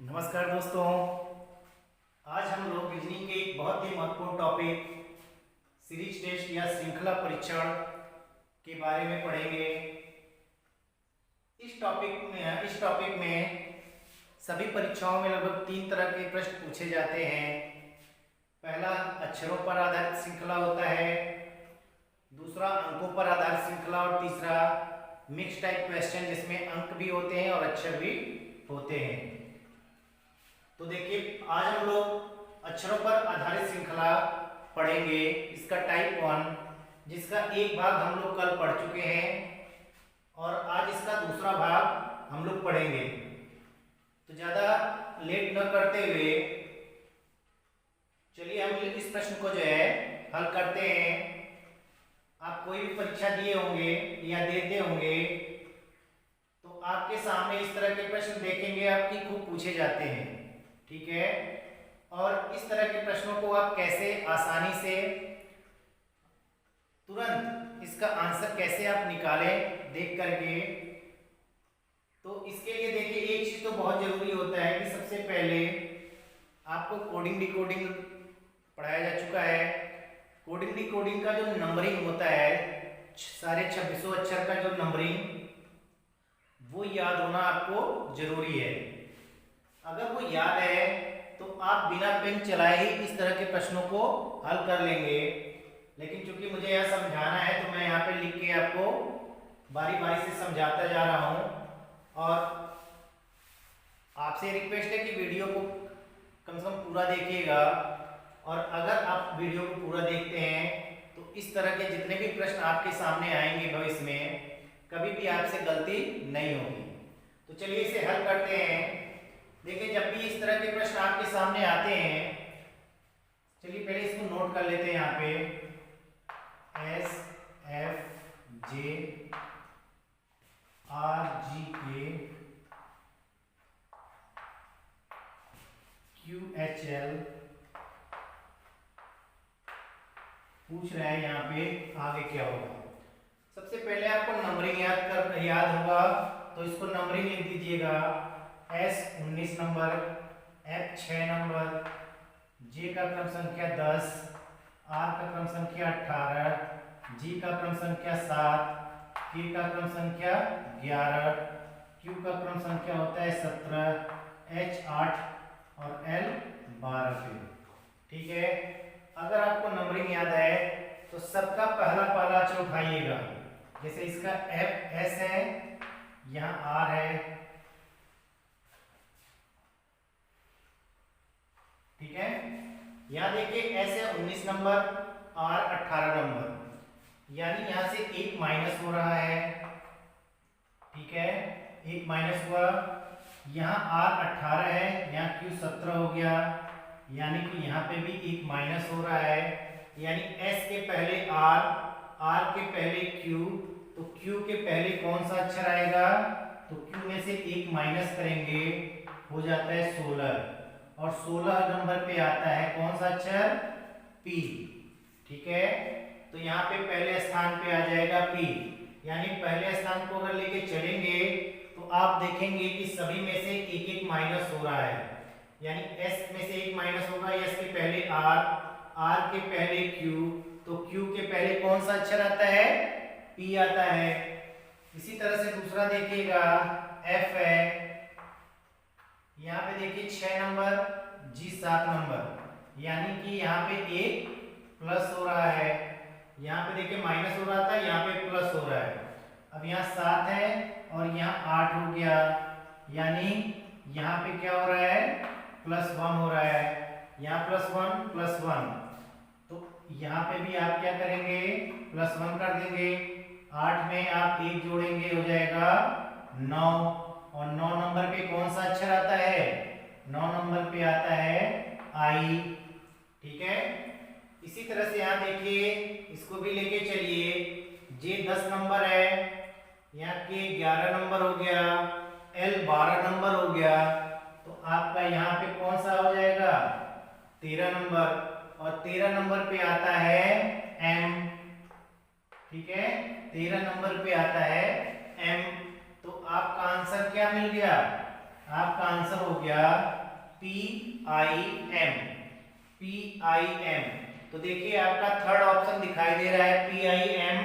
नमस्कार दोस्तों। आज हम लोग रीजनिंग के एक बहुत ही महत्वपूर्ण टॉपिक सीरीज टेस्ट या श्रृंखला परीक्षण के बारे में पढ़ेंगे। इस टॉपिक में सभी परीक्षाओं में लगभग 3 तरह के प्रश्न पूछे जाते हैं। पहला अक्षरों पर आधारित श्रृंखला होता है, दूसरा अंकों पर आधारित श्रृंखला और तीसरा मिक्स टाइप क्वेश्चन जिसमें अंक भी होते हैं और अक्षर भी होते हैं। तो देखिए, आज हम लोग अक्षरों पर आधारित श्रृंखला पढ़ेंगे। इसका टाइप 1 जिसका एक भाग हम लोग कल पढ़ चुके हैं और आज इसका दूसरा भाग हम लोग पढ़ेंगे। तो ज़्यादा लेट न करते हुए चलिए हम इस प्रश्न को जो है हल करते हैं। आप कोई भी परीक्षा दिए होंगे या देते होंगे तो आपके सामने इस तरह के प्रश्न देखेंगे, आपकी खूब पूछे जाते हैं, ठीक है। और इस तरह के प्रश्नों को आप कैसे आसानी से तुरंत इसका आंसर कैसे आप निकालें देख करके। तो इसके लिए देखिए, एक चीज तो बहुत जरूरी होता है कि सबसे पहले आपको कोडिंग डिकोडिंग पढ़ाया जा चुका है। कोडिंग डिकोडिंग का जो नंबरिंग होता है, सारे 2600 अक्षर का जो नंबरिंग, वो याद होना आपको जरूरी है। अगर वो याद है तो आप बिना पेन चलाए ही इस तरह के प्रश्नों को हल कर लेंगे। लेकिन चूंकि मुझे यह समझाना है तो मैं यहाँ पे लिख के आपको बारी बारी से समझाता जा रहा हूँ। और आपसे रिक्वेस्ट है कि वीडियो को कम से कम पूरा देखिएगा। और अगर आप वीडियो को पूरा देखते हैं तो इस तरह के जितने भी प्रश्न आपके सामने आएंगे भविष्य में, कभी भी आपसे गलती नहीं होगी। तो चलिए इसे हल करते हैं। देखिए, जब भी इस तरह के प्रश्न आपके सामने आते हैं, चलिए पहले इसको नोट कर लेते हैं। यहाँ पे S F J R G K Q H L पूछ रहा है यहाँ पे आगे क्या होगा। सबसे पहले आपको नंबरिंग याद होगा, तो इसको नंबरिंग लिख दीजिएगा। S 19 number, F 6 number, J का क्रम संख्या 10, R का क्रम संख्या 18, G का क्रम संख्या 7, K का क्रम संख्या 11, Q का क्रम संख्या होता है 17, H 8 और L 12। ठीक है। अगर आपको नंबरिंग याद है तो सबका पहला अक्षर उठाइएगा। जैसे इसका F S है, यहाँ R है, ठीक है। यहाँ देखिए, S है 19 नंबर, R 18 नंबर, यानी यहाँ से एक माइनस हो रहा है, ठीक है, एक माइनस हुआ। यहाँ R 18 है, यहाँ Q 17 हो गया, यानी कि यहाँ पे भी एक माइनस हो रहा है। यानी S के पहले R, R के पहले Q, तो Q के पहले कौन सा अक्षर आएगा, तो Q में से एक माइनस करेंगे, हो जाता है 16। और 16 नंबर पे आता है कौन सा अक्षर, P, ठीक है। तो यहाँ पे पहले स्थान पे आ जाएगा P, यानी पहले स्थान को अगर लेके चलेंगे तो आप देखेंगे कि सभी में से एक एक माइनस हो रहा है। यानी S में से एक माइनस होगा, S के पहले R, R के पहले Q, तो Q के पहले कौन सा अक्षर आता है, P आता है। इसी तरह से दूसरा देखिएगा, F है, यहाँ पे देखिए 6 नंबर, G 7 नंबर, यानी कि यहाँ पे एक प्लस हो रहा है। यहाँ पे देखिए माइनस हो रहा था, यहाँ पे प्लस हो रहा है। अब यहाँ 7 है और यहाँ 8 हो गया, यानी यहाँ पे क्या हो रहा है, +1 हो रहा है। यहाँ +1 तो यहाँ पे भी आप क्या करेंगे, +1 कर देंगे। 8 में आप 1 जोड़ेंगे, हो जाएगा 9। और 9 नंबर पे कौन सा अक्षर आता है, 9 नंबर पे आता है I, ठीक है। इसी तरह से यहाँ देखिए, इसको भी लेके चलिए। J 10 नंबर है, यहाँ K 11 नंबर हो गया, L 12 नंबर हो गया, तो आपका यहाँ पे कौन सा हो जाएगा, 13 नंबर। और 13 नंबर पे आता है M, ठीक है, 13 नंबर पे आता है M। तो आपका आंसर क्या मिल गया, आपका आंसर हो गया PIM। PIM, तो देखिए आपका थर्ड ऑप्शन दिखाई दे रहा है PIM,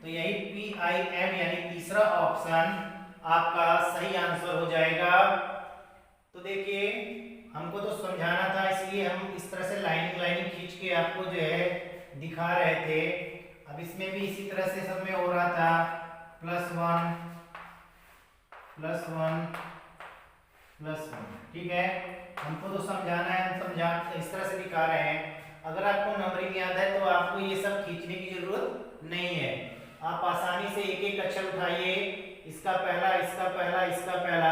तो यही PIM यानी तीसरा ऑप्शन आपका सही आंसर हो जाएगा। तो देखिए हमको तो समझाना था, इसलिए हम इस तरह से लाइनिंग लाइनिंग खींच के आपको जो है दिखा रहे थे। अब इसमें भी इसी तरह से सब में हो रहा था, +1 +1 +1, ठीक है। हमको तो समझाना है, हम समझा इस तरह से दिखा रहे हैं। अगर आपको नंबरिंग याद है तो आपको ये सब खींचने की जरूरत नहीं है, आप आसानी से एक एक अक्षर उठाइए, इसका पहला, इसका पहला, इसका पहला,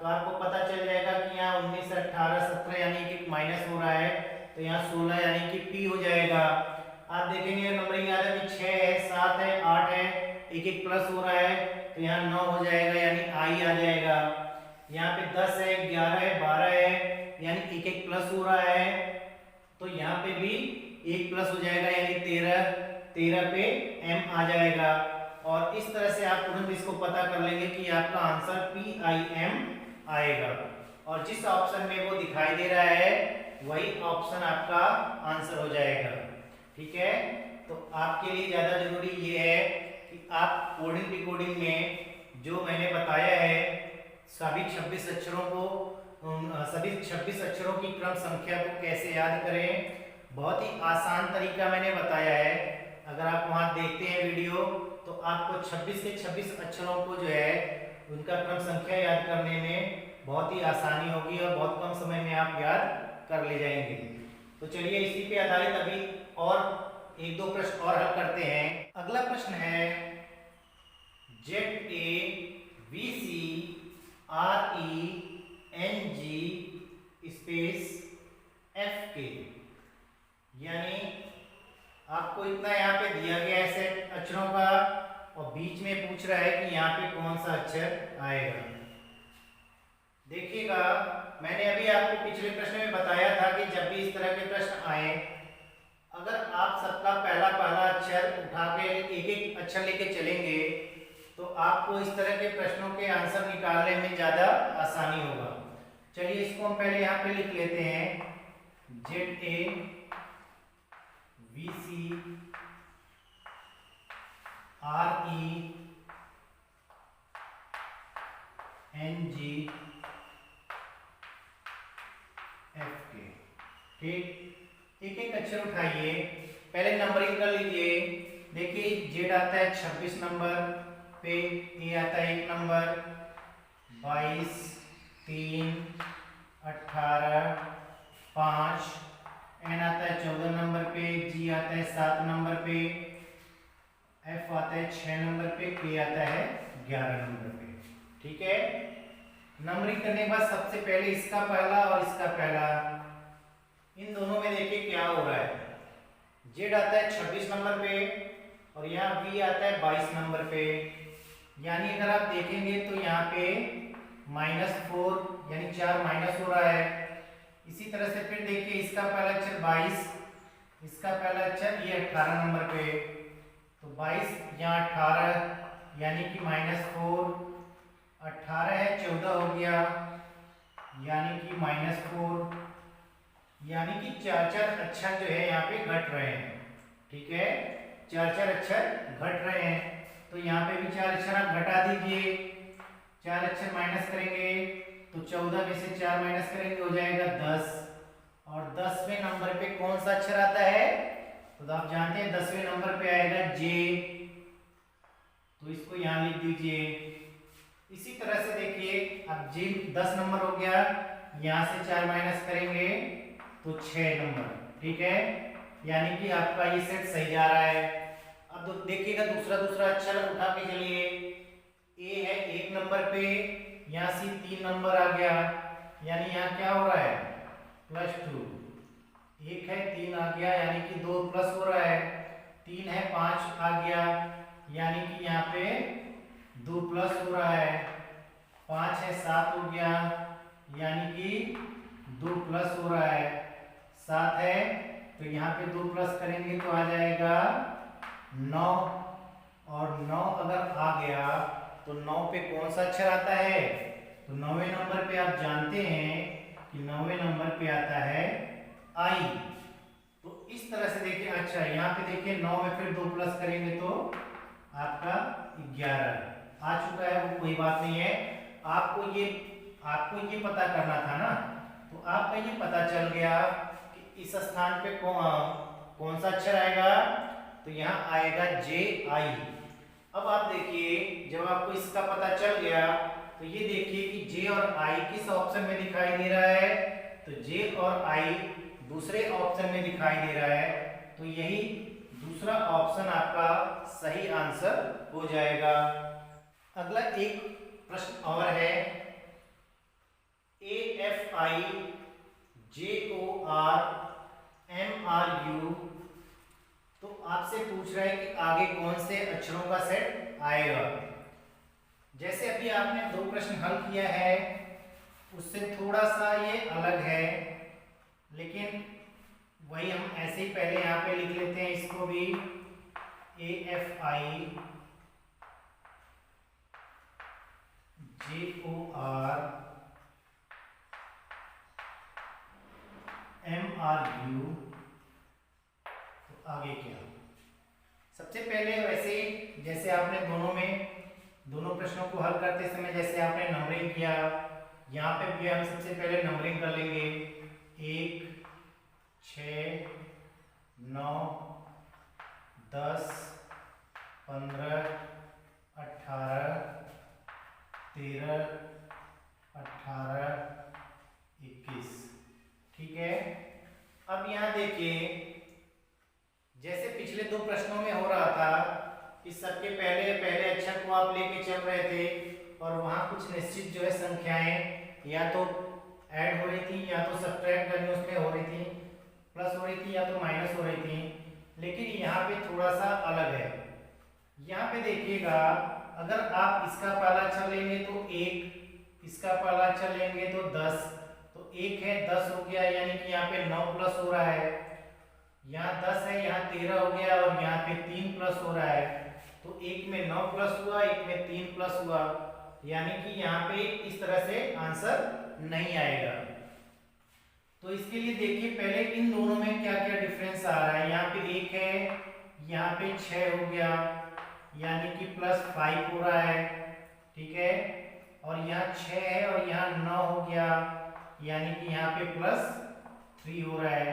तो आपको पता चल जाएगा कि यहाँ 19 18 17 यानी कि माइनस हो रहा है, तो यहाँ 16 यानी कि P हो जाएगा। आप देखेंगे नंबरिंग याद है, 6 है, 7 है, 8 है, एक एक प्लस हो रहा है, तो यहाँ 9 हो जाएगा यानी I आ जाएगा। यहाँ पे 10 है, 11 है, 12 है, यानी एक एक प्लस हो रहा है, तो यहाँ पे भी एक प्लस हो जाएगा यानी 13 पे M आ जाएगा। और इस तरह से आप तुरंत इसको पता कर लेंगे कि आपका आंसर PIM आएगा, और जिस ऑप्शन में वो दिखाई दे रहा है वही ऑप्शन आपका आंसर हो जाएगा, ठीक है। तो आपके लिए ज्यादा जरूरी ये है कि आप कोडिंग डिकोडिंग में जो मैंने बताया है सभी 26 अक्षरों को, सभी 26 अक्षरों की क्रम संख्या को कैसे याद करें, बहुत ही आसान तरीका मैंने बताया है। अगर आप वहां देखते हैं वीडियो तो आपको 26 के 26 अक्षरों को जो है उनका क्रम संख्या याद करने में बहुत ही आसानी होगी और बहुत कम समय में आप याद कर ले जाएंगे। तो चलिए इसी पे आधारित अभी और एक दो प्रश्न और हल करते हैं। अगला प्रश्न है ZAVCRENG यानी आपको इतना यहाँ पे दिया गया है सेट अक्षरों का, और बीच में पूछ रहा है कि यहाँ पे कौन सा अक्षर आएगा। देखिएगा मैंने अभी आपको पिछले प्रश्न में बताया था कि जब भी इस तरह के प्रश्न आए, अगर आप सबका पहला पहला अक्षर उठा के एक एक अक्षर लेके चलेंगे तो आपको इस तरह के प्रश्नों के आंसर निकालने में ज्यादा आसानी होगा। चलिए इसको हम पहले यहाँ पे लिख लेते हैं, ZAVCRENG, ठीक। एक एक अक्षर उठाइए, पहले नंबरिंग कर लीजिए। देखिए जेड आता है 26 नंबर पे, ए आता है 1 नंबर, 22 3 18 5, एन आता है 14 नंबर पे, जी आता है 7 नंबर पे, एफ आता है 6 नंबर पे, के आता है 11 नंबर पे, ठीक है। नंबरिंग करने के बाद सबसे पहले इसका पहला और इसका पहला, इन दोनों में देखिए क्या हो रहा है। जेड आता है 26 नंबर पे और यहाँ बी आता है 22 नंबर पे, यानी अगर आप देखेंगे तो यहाँ पे -4 यानी 4 माइनस हो रहा है। इसी तरह से फिर देखिए इसका पहला अक्षर 22, इसका पहला अक्षर ये 18 नंबर पे, तो 22 यहाँ 18 यानी कि -4, 18 है 14 हो गया यानी कि -4, यानी कि 4 अक्षर जो है यहाँ पे घट रहे हैं, ठीक है। 4 अक्षर घट रहे हैं, तो यहाँ पे भी 4 अक्षर आप घटा दीजिए। 4 अक्षर माइनस करेंगे तो 14 में से 4 माइनस करेंगे हो जाएगा 10, और 10वें नंबर पे कौन सा अक्षर आता है, तो आप जानते हैं 10वें नंबर पे आएगा जे, तो इसको यहाँ लिख दीजिए। इसी तरह से देखिए अब जे 10 नंबर हो गया, यहाँ से 4 माइनस करेंगे तो 6 नंबर, ठीक है, यानी कि आपका ये सेट सही जा रहा है। अब तो देखिएगा दूसरा अक्षर उठा के चलिए, ए है 1 नंबर पे, यहाँ से 3 नंबर आ गया, यानी यहाँ क्या हो रहा है +2, 1 है 3 आ गया यानी कि 2 प्लस हो रहा है, 3 है 5 आ गया यानी कि यहाँ पे 2 प्लस हो रहा है, 5 है 7 हो गया यानी कि 2 प्लस हो रहा है, 7 है तो यहाँ पे 2 प्लस करेंगे तो आ जाएगा 9, और 9 अगर आ गया तो 9 पे कौन सा अक्षर आता है, तो तो 9वें नंबर पे आप जानते हैं कि 9वें नंबर पे आता है आई। तो इस तरह से देखिए, अच्छा यहाँ पे देखिए 9 में फिर 2 प्लस करेंगे तो आपका 11 आ चुका है, वो कोई बात नहीं है। आपको ये पता करना था ना, तो आपका ये पता चल गया कि इस स्थान पे कौन सा अक्षर आएगा, तो यहाँ आएगा जे आई। अब आप देखिए, जब आपको इसका पता चल गया तो ये देखिए कि जे और आई किस ऑप्शन में दिखाई दे रहा है, तो जे और आई दूसरे ऑप्शन में दिखाई दे रहा है, तो यही दूसरा ऑप्शन आपका सही आंसर हो जाएगा। अगला एक प्रश्न और है, A F I J O R M R U, तो आपसे पूछ रहा है कि आगे कौन से अक्षरों का सेट आएगा। जैसे अभी आपने 2 प्रश्न हल किया है, उससे थोड़ा सा ये अलग है, लेकिन वही हम ऐसे ही पहले यहाँ पे लिख लेते हैं इसको भी, A F I J O R M R U. तो आगे क्या, सबसे पहले वैसे जैसे आपने दोनों प्रश्नों को हल करते समय जैसे आपने नंबरिंग किया, यहाँ पे भी हम सबसे पहले नंबरिंग कर लेंगे। 1 6 9 10 15 18 13 18 21, ठीक है। अब यहाँ देखिए, जैसे पिछले 2 प्रश्नों में हो रहा था कि सबके पहले अक्षर को आप लेके चल रहे थे और वहां कुछ निश्चित जो है संख्याएं या तो ऐड हो रही थी या तो सब्ट्रैक्ट करनी उसमें हो रही थी, प्लस हो रही थी या तो माइनस हो रही थी। लेकिन यहाँ पे थोड़ा सा अलग है। यहाँ पे देखिएगा, अगर आप इसका पहला अक्षर लेंगे तो 1, इसका पहला अक्षर लेंगे तो 10, तो 1 है 10 हो गया, यानी कि यहाँ पे 9 प्लस हो रहा है। यहाँ 10 है, यहाँ 13 हो गया और यहाँ पे 3 प्लस हो रहा है, तो एक में 9 प्लस हुआ, एक में 3 प्लस हुआ, यानी कि यहाँ पे इस तरह से आंसर नहीं आएगा। तो इसके लिए देखिए पहले इन दोनों में क्या क्या डिफरेंस आ रहा है। यहाँ पे 1 है, यहाँ पे 6 हो गया, यानी कि +5 हो रहा है, ठीक है। और यहाँ 6 है और यहाँ 9 हो गया, यानी कि यहाँ पे +3 हो रहा है।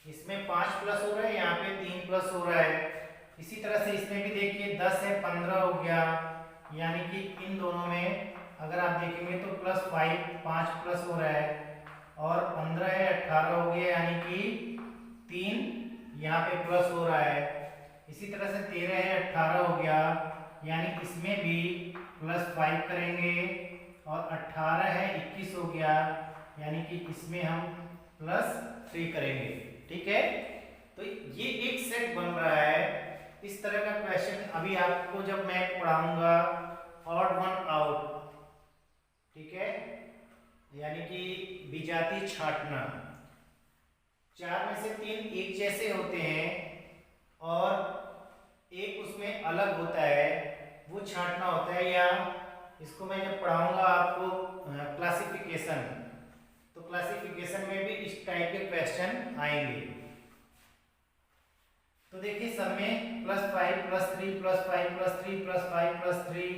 इसमें 5 प्लस हो रहा है, यहाँ पे 3 प्लस हो रहा है। इसी तरह से इसमें भी देखिए 10 है 15 हो गया, यानी कि इन दोनों में अगर आप देखेंगे तो +5 प्लस हो रहा है, और 15 है 18 हो गया, यानी कि 3 यहाँ पे प्लस हो रहा है। इसी तरह से 13 है 18 हो गया, यानी इसमें भी +5 करेंगे, और 18 है 21 हो गया, यानी कि इसमें हम +3 करेंगे, ठीक है। तो ये एक सेट बन रहा है। इस तरह का क्वेश्चन अभी आपको जब मैं पढ़ाऊंगा ऑड वन आउट, ठीक है, यानी कि विजातीय छांटना, 4 में से 3 एक जैसे होते हैं और एक उसमें अलग होता है, वो छांटना होता है। या इसको मैं जब पढ़ाऊंगा आपको क्लासिफिकेशन, तो क्लासिफिकेशन में भी इस टाइप के क्वेश्चन आएंगे। तो देखिए सब में +5 +3 +5 +3 +5 +3,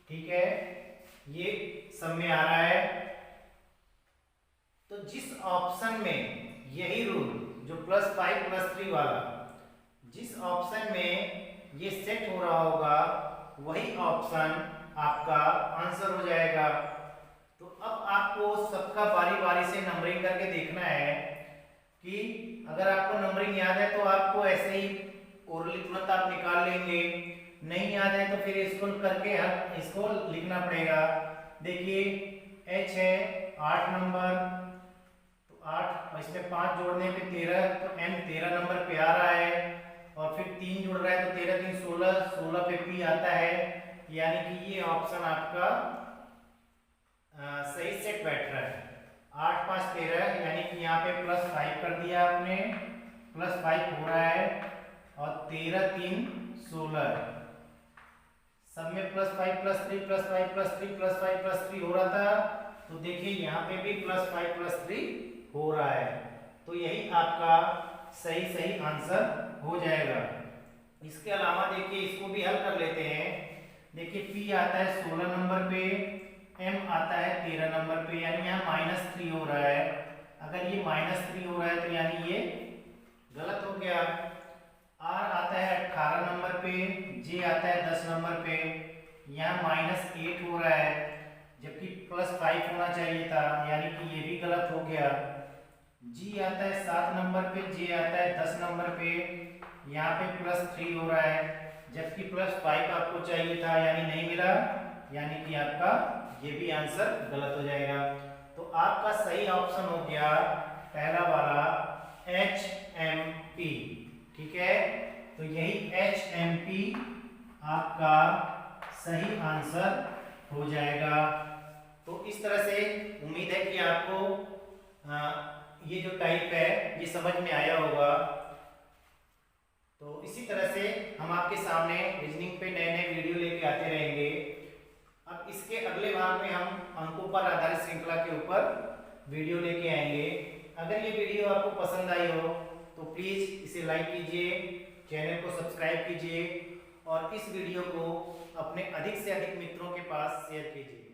ठीक है, ये सब में आ रहा है। तो जिस ऑप्शन में यही रूल जो +5 +3 वाला, जिस ऑप्शन में ये सेट हो रहा होगा वही ऑप्शन आपका आंसर हो जाएगा। तो अब आपको सबका बारी बारी से नंबरिंग करके देखना है कि अगर आपको नंबरिंग याद है तो आपको ऐसे ही ओरली तुरंत आप निकाल लेंगे, नहीं याद है तो फिर इसको करके इसको लिखना पड़ेगा। देखिए H है 8 नंबर, तो 8 और इसमें 5 जोड़ने पे 13, तो M 13 नंबर पे आ रहा है, और फिर 3 जुड़ रहा है तो 13 3 16, 16 पे P आता है, यानी कि ये ऑप्शन आपका सही सेट बैठ रहा है। 8 5 13, यानी कि यहाँ पे +5 कर दिया आपने, +5 हो रहा है, और 13 3 16, सब में +5 +3 +5 +3 +5 +3 हो रहा था, तो देखिए यहाँ पे भी +5 +3 हो रहा है। तो यही आपका सही आंसर हो जाएगा। इसके अलावा देखिए इसको भी हल कर लेते हैं। देखिए P आता है 16 नंबर पे, M आता है 13 नंबर पे, यानी यहाँ -3 हो रहा है। अगर ये -3 हो रहा है तो यानी ये गलत हो गया। R आता है 18 नंबर पे, J आता है 10 नंबर पे, यहाँ -8 हो रहा है, जबकि +5 होना चाहिए था, यानी कि ये भी गलत हो गया। G आता है 7 नंबर पे, J आता है 10 नंबर पे, यहाँ पे +3 हो रहा है, जबकि +5 आपको चाहिए था, यानी नहीं मिला, यानी कि आपका ये भी आंसर गलत हो जाएगा। तो आपका सही ऑप्शन हो गया पहला वाला HMP। ठीक है, तो यही HMP आपका सही आंसर हो जाएगा। तो इस तरह से उम्मीद है कि आपको ये जो टाइप है ये समझ में आया होगा। तो इसी तरह से हम आपके सामने रीजनिंग पे नए नए वीडियो लेके आते रहेंगे। अब इसके अगले भाग में हम अंकों पर आधारित श्रृंखला के ऊपर वीडियो लेके आएंगे। अगर ये वीडियो आपको पसंद आई हो तो प्लीज़ इसे लाइक कीजिए, चैनल को सब्सक्राइब कीजिए और इस वीडियो को अपने अधिक से अधिक मित्रों के पास शेयर कीजिए।